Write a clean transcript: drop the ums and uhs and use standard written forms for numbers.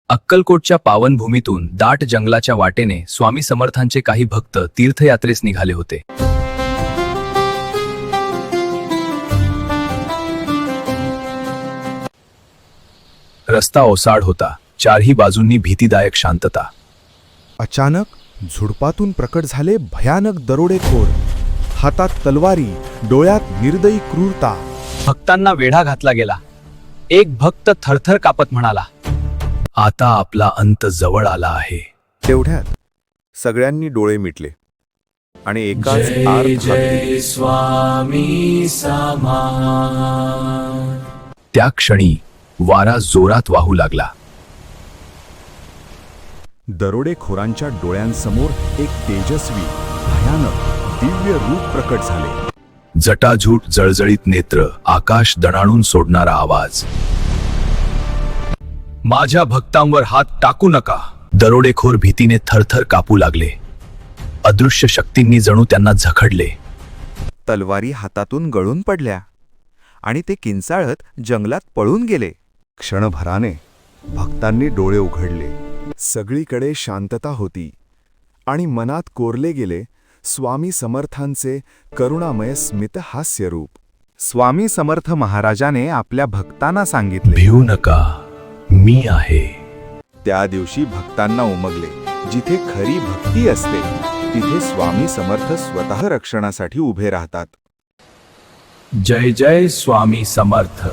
अक्कलकोटच्या पावनभूमीतून दाट जंगलाच्या वाटेने स्वामी समर्थांचे काही भक्त तीर्थयात्रेस निघाले होते. रस्ता ओसाड होता, चारही बाजूंनी भीतीदायक शांतता. अचानक झुडपातून प्रकट झाले भयानक दरोडेखोर. हातात तलवारी, डोळ्यात निर्दयी क्रूरता. भक्तांना वेढा घातला गेला. एक भक्त थरथर कापत म्हणाला, आता आपला अंत जवळ आला आहे. तेवढ्यात सगळ्यांनी डोळे मिटले आणि एकाच आर्त हाकली. त्या क्षणी वारा जोरात वाहू लागला. दरोडेखोरांच्या डोळ्यांसमोर एक तेजस्वी, भयानक, दिव्य रूप प्रकट झाले. जटाझूट जळजळीत नेत्र, आकाश दणाणून सोडणारा आवाज. माझ्या भक्तांवर हात टाकू नका. दरोडेखोर भीतीने थरथर कापू लागले. अदृश्य शक्तींनी जणू त्यांना झखडले. तलवारी हातातून गळून पडल्या आणि ते किंचाळत जंगलात पळून गेले. क्षणभराने भक्तांनी डोळे उघडले. सगळीकडे शांतता होती आणि मनात कोरले गेले स्वामी समर्थांचे करुणामय स्मितहास्य रूप. स्वामी समर्थ महाराजाने आपल्या भक्तांना सांगितले, भिवू नका, मी आहे. त्या दिवशी भक्तांना उमगले, जिथे खरी भक्ती असते तिथे स्वामी समर्थ स्वतः रक्षणासाठी उभे राहतात. जय जय स्वामी समर्थ.